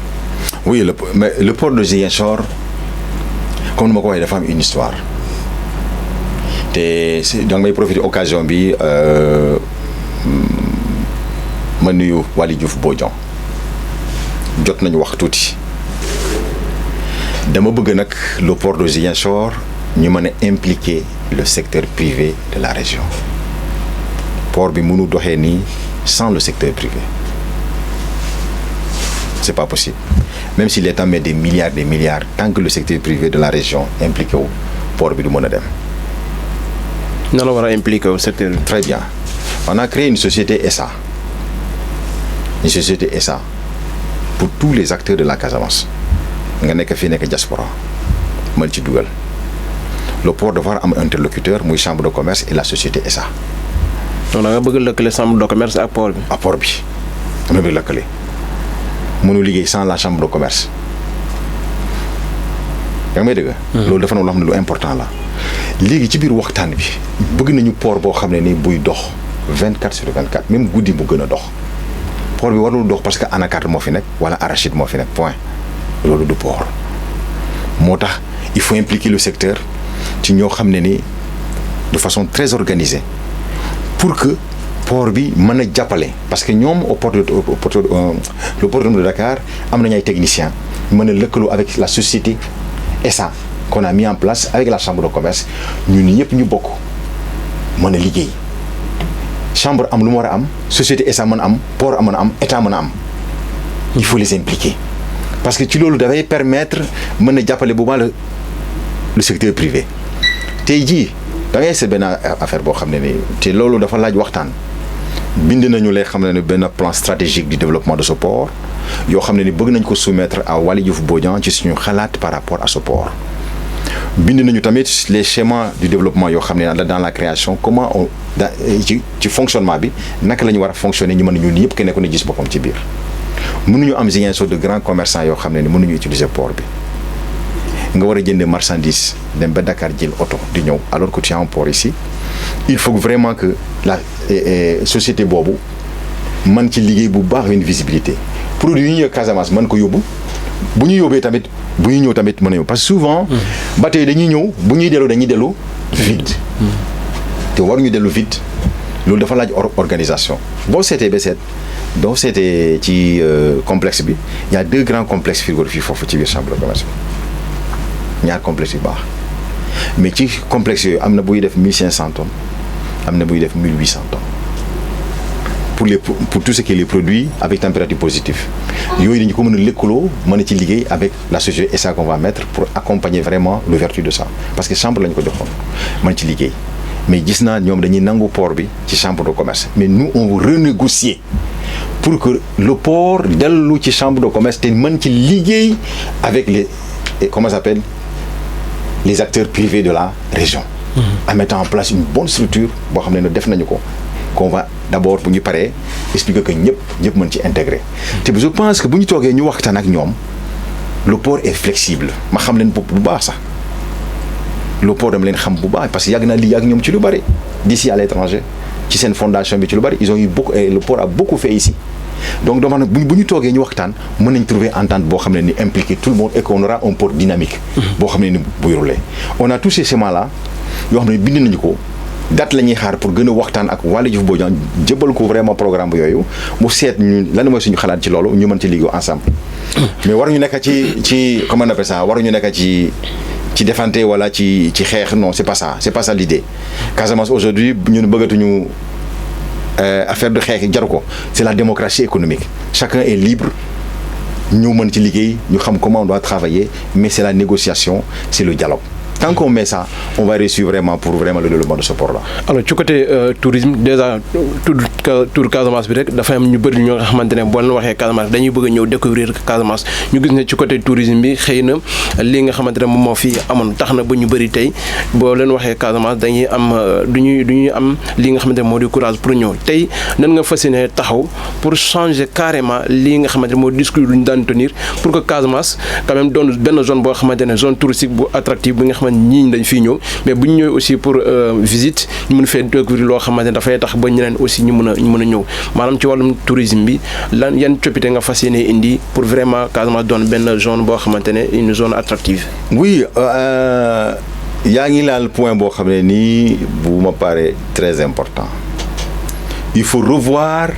Oui, le port de Ziguinchor comme ni ma ko waxee dafa am une histoire donc may profiter occasion bi ma nuyu Waly Diouf Bodian jot nañu wax tuuti dama bëgg nag le port de Ziguinchor ñu mën a impliquer le secteur privé de la région port bi mënu doxee nii sans le secteur privé c'est pas possible même si l'État met des milliards tant que le secteur privé de la région impliqué wu port bi du mën a dem. nan la war a impliqué wu secteur bi. Très bien on a créé une société SA pour tous les acteurs de la Casamance nga nekk fii nekk diaspora mën ci dugal le port dafa am interlocuteur muy chambre de commerce et la société SA. donc da nga bëgg lëkkale chambre de commerce ak port bi. ak port bi am na bëgg lëkkale mënu liggéey sans la chambre de commerce yaa ngi may dëgg. loolu dafa na loo xam ne lu important la léegi ci biir waxtaan bi bëgg nañu port boo xam ne ni buy dox 24/24 même guddi mu gën a dox port bi warul dox parce que anacarde moo fi nekk wala arachide moo fi nekk point loolu du port moo tax il faut impliquer le secteur ci ñoo xam ne ni de façon très organisée pour que port bi mën a jàppale parce que ñoom le port de Dakar am nañu ay techniciens mën a lëkkaloo avec la société SA qu'on a mis en place avec la chambre de commerce ñun ñëpp ñu bokk mën a liggéey chambre am lu mu war a am société SA mën a am port mën a am état mën a am il faut les impliquer parce que ci loolu dafay permettre mën a jàppale bu baax le secteur privé tey jii da ngay seet benn affaire boo xam ne ni te loolu dafa laaj waxtaan bind nañu lay xam ne ni benn plan stratégique du développement de ce port yoo xam ne ni bëgg nañ ko soumettre à Waly Diouf Bodian ci suñu xalaat par rapport à ce port bind nañu tamit les schémas du développement yoo xam ne dans la création comment on ci fonctionnement bi naka la ñu war a fonctionner ñu mën a ñun yëpp kenn ku ne gis boppam ci biir mënuñu am Ziguinchor de grands commerçants yoo xam ne ni mënuñu utiliser port bi nga war a jënd marchandise dem ba Dakar jël oto di ñëw alors que tu as un port ici il faut vraiment que la société boobu man ci liggéey bu baax une visibilité produit yi ñu Casamance mën ko yóbbu bu ñu yóbbee tamit bu ñu ñëw tamit mën a yóbbu parce que souvent bateau yi dañuy ñëw bu ñuy dellu dañuy dellu vide te waruñu dellu vide loolu dafa laaj organisation boo seetee ba seet doo seetee ci complexe bi y a 2 grands complexes frigorifiques foofu ci biir chambre de commerce bi ñaar complexe yu baax mais ci complexe yooyu am na buy def 1500 tonnes am na buy def 1800 tonnes pour tout ce qui est les produits avec température positive yooyu dañu ko mën a lëkkaloo mën a ci liggéey avec la société SA qu'on va mettre pour accompagner vraiment l'ouverture de ça parce que chambre lañu ko joxoon mën ci liggéey mais gis naa ñoom dañuy nangu port bi ci chambre de commerce mais nous on veut renégocier pour que le port dellu ci chambre de commerce te mën ci liggéey avec les comment ça s'appelle les acteurs privés de la région en mettant en place une bonne structure boo xam ne def nañu ko qu'on va d'abord bu ñu paree expliquer que ñëpp mën ci intégrer te je pense que bu ñu toogee ñu waxtaan ak ñoom le port est flexible ma xam leen bopp bu baax sax le port dama leen xam bu baax parce que yàgg naa liggéey ak ñoom ci lu bari d'ici à l'étranger ci seen fondation bi ci lu bari ils ont eu beaucoup et le port a beaucoup fait ici donc dama ne bu ñu toogee ñu waxtaan mën nañ trouver entente boo xam ne ni impliquer tout le monde et qu'on aura un port dynamique boo xam ne ni buy rouler on a tous ces schémas là yoo xam ne bind nañu ko date la ñuy xaar pour gën a waxtaan ak Waly Diouf Bodian jëbal ko vraiment programme bu yooyu mu seet ñu lan mooy suñu xalaat ci loolu ñu mën ci liggéey ensemble mais waruñu nekk ci comment on appelle ça waruñu nekk ci defante wala ci xeex non c'est pas ça l'idée Casamance aujourd'hui ñun bëggatuñu affaire de xeex jaru ko c'est la démocratie économique chacun est libre ñu mën ci liggéey ñu xam comment on doit travailler mais c'est la négociation c'est le dialogue tant qu'on met ça on va réussir vraiment pour vraiment le développement de ce port là. alors ci côté tourisme déjà tour Casamance bi rek dafa am ñu bëri ñoo nga xamante ne boo leen waxee Casamance dañuy bëgg a ñëw découvrir Casamance ñu gis ne ci côté tourisme bi xëy na li nga xamante ne moom moo fi amoon tax na ba ñu bëri tey boo leen waxee Casamance dañuy am du ñuy am li nga xamante ne moo di courage pour ñëw tey nan nga fas yéene taxaw pour changer carrément li nga xamante ne moo discours lu ñu daan tenir pour que Casamance quand même doon benn zone boo xamante ne zone touristique bu attractive bi nga xamante ñii dañ fiy ñëw mais bu ñu ñëwee aussi pour visite ñu mën fee découvrir loo xamante ne dafay tax ba ñeneen aussi ñu mën a ñëw maanaam ci wàllum tourisme bi lan yan coppite nga fas yéene indi pour vraiment Casamance doon benn zone boo xamante ne une zone attractive. Oui yaa ngi laal point boo xam ne nii bu ma paraît très important. Il faut revoir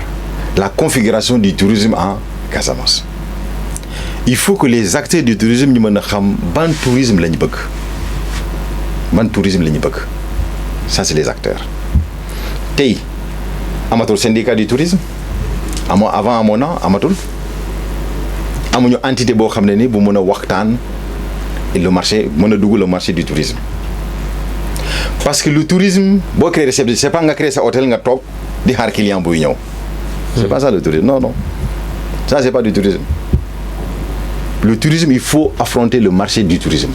la configuration du tourisme en Casamance. Il faut que les acteurs du tourisme ñu mën a xam ban tourisme la ñu bëgg ban tourisme la ñu bëgg ça c'est les acteurs. tey amatul syndicat du tourisme avant amoon na amatul amuñu entité boo xam ne ni bu mën a waxtaan le marché mën a dugg le marché du tourisme parce que le tourisme boo créé réception c'est pas nga créé sa hôtel nga toog di xaar client buy ñëw. C'est pas ça le tourisme non ça c'est pas du tourisme. Le tourisme il faut affronter le marché du tourisme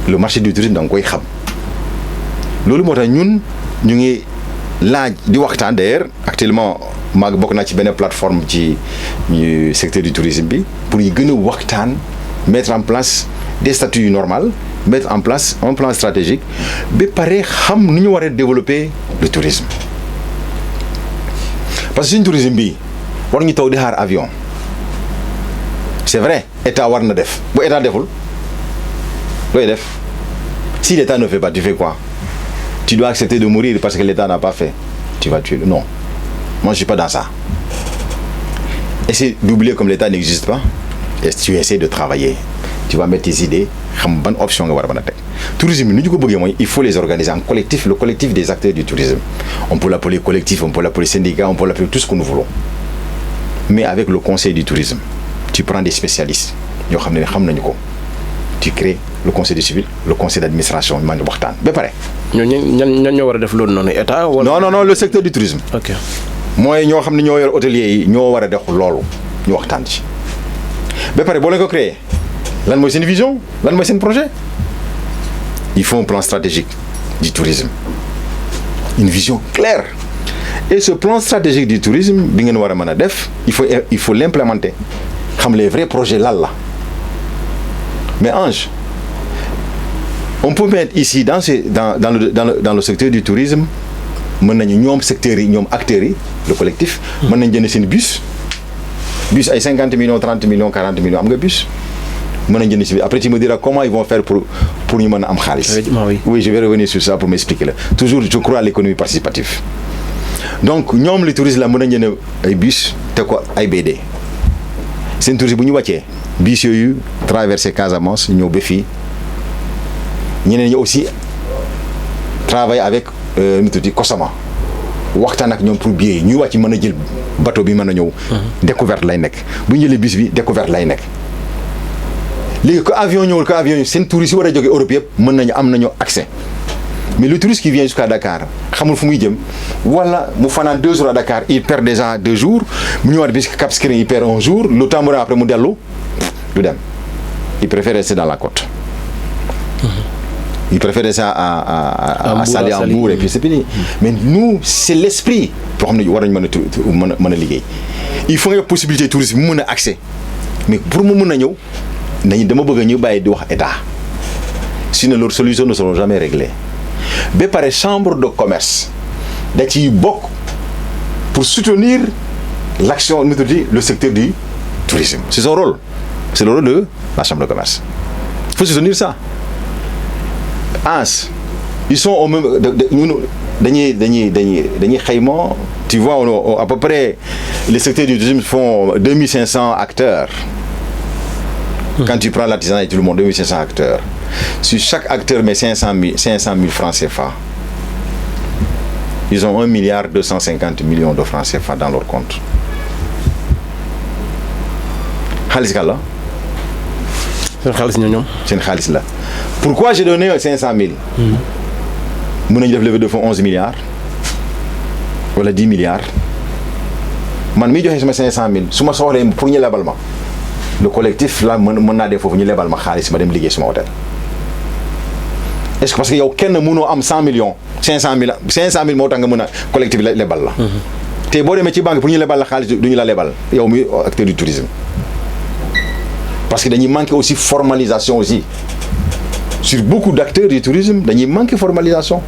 le marché du tourisme da nga koy xam loolu moo tax ñun ñu ngi laaj di waxtaan d'ailleurs actuellement maa bokk naa ci benn plateforme ci secteur du tourisme bi pour ñu gën a waxtaan mettre en place des statuts yu normal mettre en place un plan stratégique ba pare xam nu ñu war a développer le tourisme parce que suñu tourisme bi war ñu taw di xaar avion c'est vrai état war na def bu état deful looy def si l'état ne fait pas tu fais quoi tu dois accepter de mourir parce que l'état n'a pas fait tu vas tuer non moi je suis pas dans ça essaie d'oublier comme l'état n'existe pas et tu essaies de travailler tu vas mettre tes idées xam ban option nga war a mën a teg tourisme bi nu ñu ko bëggee mooy il faut les organiser en collectif le collectif des acteurs du tourisme on peut l'appeler collectif on peut l'appeler syndicat on peut l'appeler tout ce que nous voulons mais avec le conseil du tourisme tu prends des spécialistes ñoo xam ne xam nañu ko tu crées le conseil du civil le conseil d'administration maa ngi waxtaan ba pare. ñan ñoo war a def loolu noonu état wala. non le secteur du tourisme. ok mooy ñoo xam ne ñoo yor hôteliers yi ñoo war a def loolu ñu waxtaan ci ba pare boo leen ko créer lan mooy seen vision lan mooy seen projet il faut un plan stratégique du tourisme une vision claire et ce plan stratégique du tourisme bi ngeen war a mën a def il faut l'implémenter xam les vrais projets lan la mais Ange on peut mettre ici dans le secteur du tourisme mën nañu ñoom secteurs yi ñoom acteurs yi le collectif mën nañ jënd seen bus ay 50 millions 30 millions 40 millions am nga bus mën nañ jënd si après tu me diras comment ils vont faire pour ñu mën a am xaalis. Oui je vais revenir sur ça pour m'expliquer la toujours je crois à l'économie participative donc ñoom les touristes la mën nañ jënd ay bus te ko ay BD seen touristes bu ñu wàccee bus yooyu traversé Casamance ñëw ba fii ñeneen ñi aussi travailler avec nu tudd Kosama waxtaan ak ñoom pour billet yi ñuy wàcc mën a jël bateau bi mën a ñëw. découverte lay nekk bu ñu jëlee bus bi découverte lay nekk. léegi ko avion ñëwul ko avion seen touristes yi war a jógee Europe yëpp mën nañu am nañu accès mais le touriste qui vient jusqu'à Dakar xamul fu muy jëm wala mu fanaan 2 jours à Dakar il perd déjà 2 jours mu ñëwaat bis Cap Skirring il perd 1 jour le temps après mu dellu du dem il préfère rester dans la côte. Il préfère ça à Saly en Mbour et puis c'est fini. Mais nous c'est l'esprit boo xam ne war nañu mën a liggéey il faut nga possibilité tourisme mu mën a accès mais pour mu mën a ñëw nañu dama bëgg ñu bàyyi di wax état sinon leurs solutions ne seront jamais réglées ba pare chambre de commerce da ciy bokk pour soutenir l'action le secteur du tourisme c'est son rôle c'est le rôle de la chambre de commerce il faut soutenir ça. Ils sont au même dañuy xayma tu vois à peu près les secteurs du tourisme font 2500 acteurs. Quand tu prends l'artisanat et tout le monde 2500 acteurs. Si chaque acteur met 500 000 francs CFA, ils ont 1,250 milliard de francs CFA dans leur compte. xaalis ka la. seen xaalis la. Pourquoi j'ai donné 500 000 mën nañu def levée de fonds 11 milliards wala 10 milliards man miy joxe sama 500 000 su ma soxlee pour ñu lebal ma le collectif là mën naa def foofu ñu lebal ma xaalis ma dem liggéey suma hôtel est-ce que parce que yow kenn mënoo am 100 millions 500 000 moo tax nga mën a collectif lebal la te boo demee ci banque pour ñu lebal la xaalis du ñu la lebal yow muy acteur du tourisme parce que dañuy manquer aussi formalisation aussi. Sur beaucoup d'acteurs du tourisme, il manque de formalisation.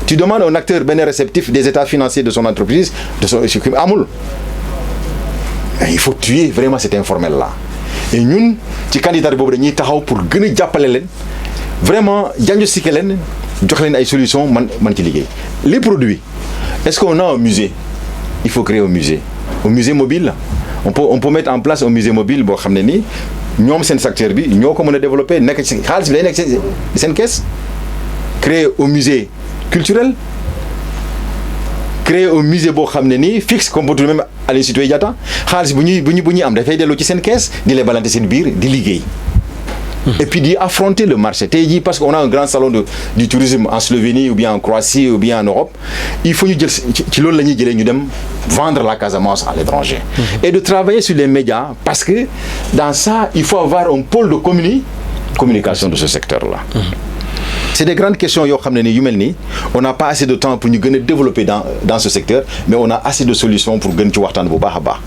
Tu demandes à un acteur bien réceptif des états financiers de son entreprise, de son Amoul. Il faut tuer vraiment cet informel-là. Et nous, les candidats pour gagner pour gagner vraiment diagnostiquer leen jox leen ay solutions man ci liggéey. Les produits, est-ce qu'on a un musée? Il faut créer un musée mobile. On peut mettre en place un musée mobile boo xam ne nii ñoom seen secteur bi ñoo ko mën a développer nekk ci xaalis bi day nekk seen caisse. Créer un musée culturel, créer un musée boo xam ne nii fixe comme pour tout même Aline Sitoé Diatta xaalis bu ñuy am dafay delloo ci seen caisse di lay balante seen biir di liggéey. Et puis d'y affronter le marché. Tey jii parce qu'on a un grand salon du tourisme en Slovénie ou bien en Croatie ou bien en Europe, il faut ñu jël ci loolu la ñuy jëlee ñu dem vendre la Casamance à l'étranger. Et de travailler sur les médias parce que dans ça, il faut avoir un pôle de communication de ce secteur-là. C'est des grandes questions yoo xam ne ni yu mel nii on n'a pas assez de temps pour ñu gën a développer dans ce secteur mais on a assez de solutions pour gën ci waxtaan bu baax a baax.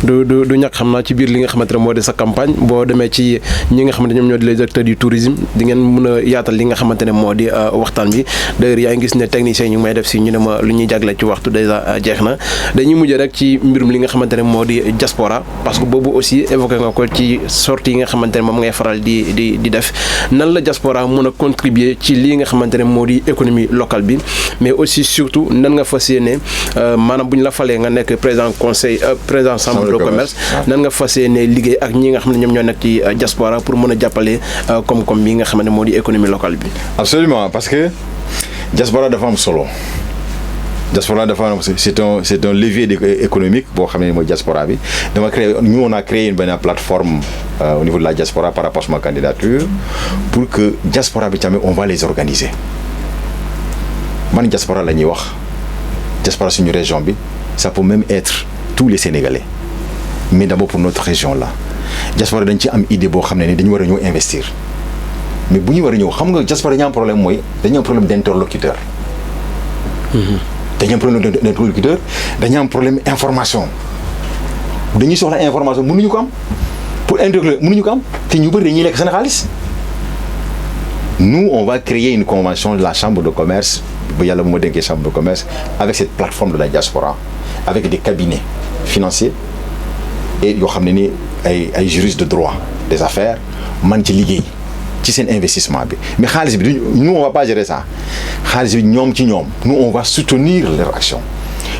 du ñàkk xam naa ci biir li nga xamante ne moo di sa campagne boo demee ci ñi nga xamante ñoom ñoo di les acteurs du tourisme di ngeen mën a yaatal li nga xamante ne moo di waxtaan bi d'ailleurs yaa ngi gis ne techniciens yi ñu may def si ñu ne ma lu ñuy jagle ci waxtu déjà jeex na dañuy mujj rek ci mbirum li nga xamante ne moo di diaspora parce que boobu aussi évoqué nga ko ci sortie yi nga xamante ne moom ngay faral di def nan la diaspora mën a contribuer ci lii nga xamante ne moo di économie locale bi mais aussi surtout nan nga fas yéene maanaam bu ñu la falee nga nekk président chambre de commerce nan nga fas yéene liggéey ak ñi nga xam ne ñoom ñoo nekk ci diaspora pour mën a jàppale koom-koom bi nga xam ne moo di économie locale bi. Absolument parce que diaspora dafa am solo diaspora dafa am c'est un levier économique boo xam ne mooy diaspora bi on a créé une plateforme au niveau de la diaspora par rapport à ma candidature pour que diaspora bi tamit on va les organiser man diaspora la ñuy wax diaspora suñu région bi ça peut même être tous les Sénégalais mais d'abord pour notre région là diaspora dañ ci am idée boo xam ne ni dañu war a ñëw investir mais bu ñu war a ñëw xam nga diaspora dañu am problème mooy dañu am problème d'interlocuteur. dañu am problème d'interlocuteur dañu am problème information dañuy soxla information mënuñu ko am pour interlocuteur mënuñu ko am te ñu bëri dañuy lekk seen xaalis. Nous on va créer une convention de la chambre de commerce bu yàlla bu ma dénkee chambre de commerce avec cette plateforme de la diaspora avec des cabinets financiers et yoo xam ne ni ay juristes de droit des affaires man ci liggéey ci seen investissement bi mais xaalis bi nous on va pas gérer ça xaalis bi ñoom ci ñoom nous on va soutenir leur action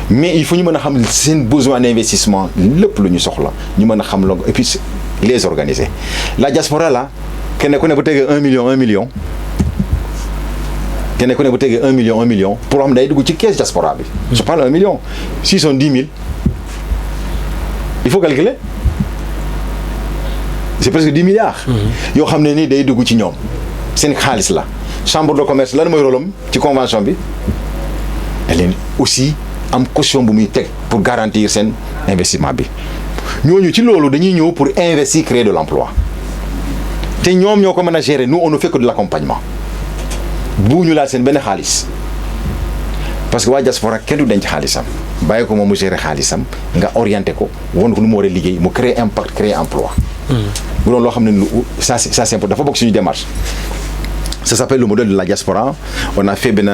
mais il faut ñu mën a xam seen besoin d'investissement lépp lu ñu soxla ñu mën a xam la et puis les organiser la diaspora là kenn ku ne bu tegee 1 million kenn ku ne bu tegee 1 million pour xam day dugg ci caisse diaspora bi. je parle 1 million s'ils sont 10 000 il faut calculer c'est presque 10 milliards. yoo xam ne nii day dugg ci ñoom seen xaalis la chambre de commerce lan mooy rôle am ci convention bi leen aussi am caution bu muy teg pour garantir seen investissement bi ñooñu ci loolu dañuy ñëw pour investir créer de l'emploi te ñoom ñoo ko mën a gérer nous on ne fait que de l'accompagnement bu ñu laal seen benn xaalis parce que waa diaspora kenn du denc xaalisam bàyyi ko moom mu gérer xaalisam nga orienté ko won ko nu mu war a liggéey mu créer impact créer emploi. bu doon loo xam ne ça c'est important dafa bokk suñu démarche. Ça s'appelle le modèle de la diaspora on a fait benn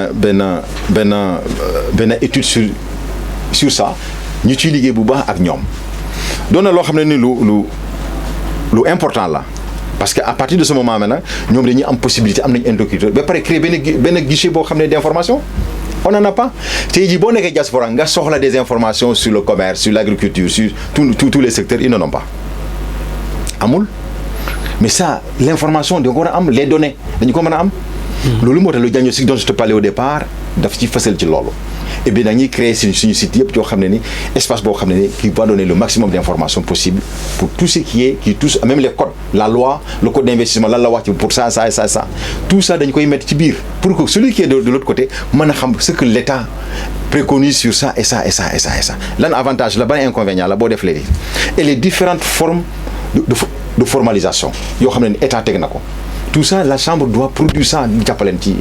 étude sur ça ñu ciy liggéey bu baax ak ñoom doon na loo xam ne ni lu important la. parce que à partir de ce moment maintenant ñoom dañuy am possibilité am nañu interlocuteur ba pare créer benn guichet boo xam ne d'information on n'en a pas tey jii boo nekkee diaspora nga soxla des informations sur le commerce sur l'agriculture sur tous les secteurs ils n'en ont pas amul mais ça l'information dañ ko war a am les données dañu ko mën a am. loolu moo tax le diagnostic dont je te parlais au départ daf ci fësal ci loolu. et bien dañuy créer suñu site yëpp yoo xam ne ni espace boo xam ne ni qui va donner le maximum d'informations possible pour tout ce qui touche même les codes la loi le code d'investissement lan la wax ci pour ça tout ça dañu koy mettre ci biir pour que celui qui est de l'autre côté mën a xam ce que l'État préconise sur ça et ça lan avantage la ban inconvénient la boo def léegi et les différentes formes de formalisation yoo xam ne ni État teg na ko tout ça la chambre doit produire ça jàppaleen ci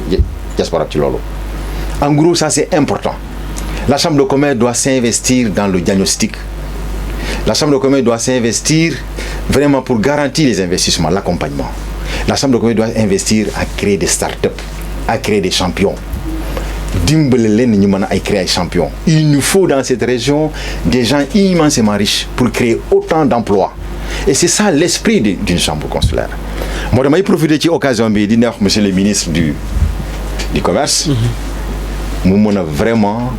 diaspora ci loolu en gros ça c'est important. La chambre de commerce doit s'investir dans le diagnostic. La chambre de commerce doit s'investir vraiment pour garantir les investissements, l'accompagnement. La chambre de commerce doit investir à créer des startups, à créer des champions. Dimbali leen ñu mën a ay créer ay champions. Il nous faut dans cette région des gens immensément riches pour créer autant d'emplois. Et c'est ça l'esprit d'une chambre consulaire. moo damay profiter ci occasion bi di neex monsieur le ministre du commerce mu mën a vraiment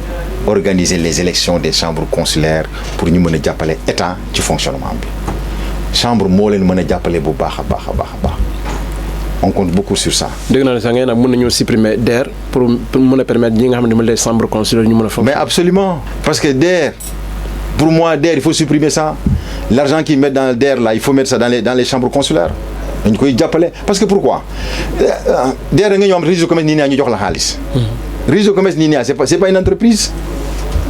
organiser les élections des chambres consulaires pour ñu mën a jàppale état ci fonctionnement bi chambre moo leen mën a jàppale bu baax a baax on compte beaucoup sur ça. dégg naa ne sax ngeen nag mën nañoo supprimer DER pour mën a permettre ñi nga xam ne les chambres consulaires ñu mën a fonctionner. Mais absolument, parce que DER, pour moi DER il faut supprimer ça. L'argent qu'ils mettent dans le DER là, il faut mettre ça dans les chambres consulaires. dañ koy jàppale parce que pourquoi DER nga ñoom registre de commerce nii ñu jox la xaalis. registre de commerce nii c'est pas une entreprise.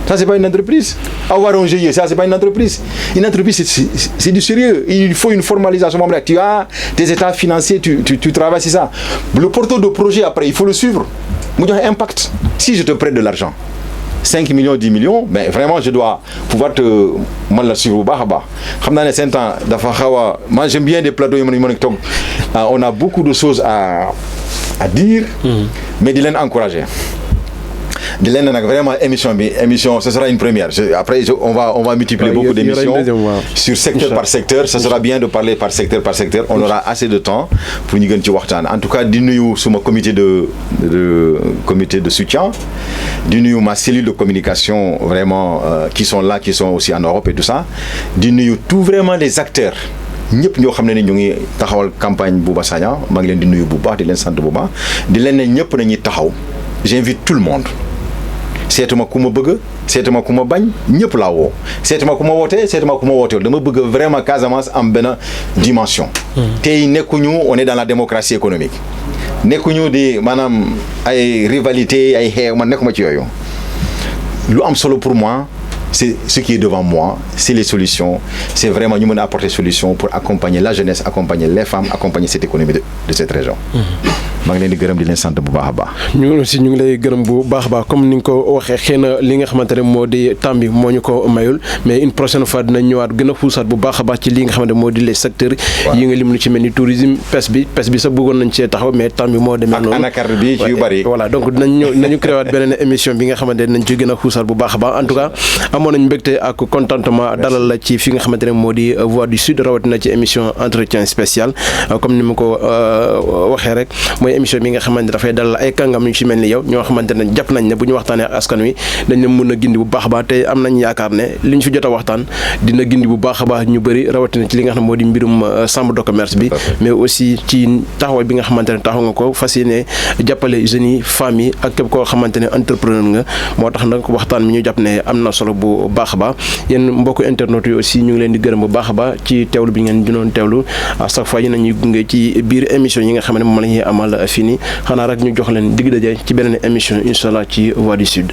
Ça, c'est pas une entreprise. Avoir un GIE, ça, c'est pas une entreprise. Une entreprise, c'est du sérieux. Il faut une formalisation. Tu as tes états financiers, tu travailles, c'est ça. Le porteur de projet, après, il faut le suivre. Il y a un impact. Si je te prête de l'argent, 5 millions, 10 millions, mais vraiment, je dois pouvoir te suivre. Moi, j'aime bien des plateaux. On a beaucoup de choses à dire, mais de les encourager. De l'année vraiment émission ce sera une première après on va multiplier beaucoup d'émissions sur secteur par secteur. Ça sera bien de parler par secteur on aura assez de temps pour ñu gën ci waxtaan. En tout cas di nuyu suma comité de soutien, di nuyu ma cellule de communication vraiment qui sont là, qui sont aussi en Europe et tout ça, di nuyu tout vraiment les acteurs ñëpp ñoo xam ne ñu ngi taxawal campagne Bouba Sagna maa ngi leen di nuyu bu baax di leen sant bu baax di leen ne ñëpp nañuy taxaw. J'invite tout le monde. seetuma ku ma bëgg seetuma ku ma bañ ñëpp laa woo seetuma ku ma wootee seetuma ku ma wootee dama bëgg vraiment Casamance am benn dimension. tey nekkuñu on est dans la démocratie économique nekkuñu di maanaam ay rivalité ay xeex man nekkuma ci yooyu lu am solo pour moi c'est ce qui est devant moi, c'est les solutions, c'est vraiment nous apporter des solutions pour accompagner la jeunesse, accompagner les femmes, accompagner cette économie de cette région. maa ngi leen di gërëm di leen sant bu baax a baax. ñu aussi ñu ngi lay gërëm bu baax a baax comme ni nga ko waxee xëy na li nga xamante ne moo di temps bi moo ñu ko mayul mais une prochaine fois dinañ ñëwaat gën a xuusaat bu baax a baax ci li nga xamante ne moo di les secteurs yi nga lim lu ci mel ni tourisme pes bi sax bëggoon nañ cee taxaw mais temps bi moo demee noonu ak anacarde bi ci yu bari. voilà donc nañu créé waat beneen émission bi nga xamante ne nañ ci gën a xuusaat bu baax a baax en tout cas amoon nañ mbégte ak contentement dalal la ci fi nga xamante ne moo di Voix du Sud rawatina ci émission entretien spécial comme ni ma ko waxee rek mooy émission bi nga xamante dafay dalal ay kàngam ñu ci mel ni yow ñoo xamante ne jàpp nañ ne bu ñu waxtaanee ak askan wi dañ leen mën a gindi bu baax a baax te am nañ yaakaar ne li ñu fi jot a waxtaan dina gindi bu baax a baax ñu bëri rawatina ci li nga xam ne moo di mbirum chambre de commerce bi mais aussi ci taxawaay bi nga xamante ne taxaw nga ko fas yéene jàppale jeunes yi femmes yi ak képp koo xamante ne entrepreneur nga moo tax nag waxtaan mi ñu jàpp ne am na solo bu baax a baax yéen mbokku internet yi aussi ñu ngi leen di gërëm bu baax a baax ci teewlu bi ngeen dinoon teewlu à chaque fois yi nañuy gunge ci biir émission yi nga xam ne moom la ñuy amal fii nii xanaa rek ñu jox leen dig daje ci beneen émission incha allah ci Voix du Sud.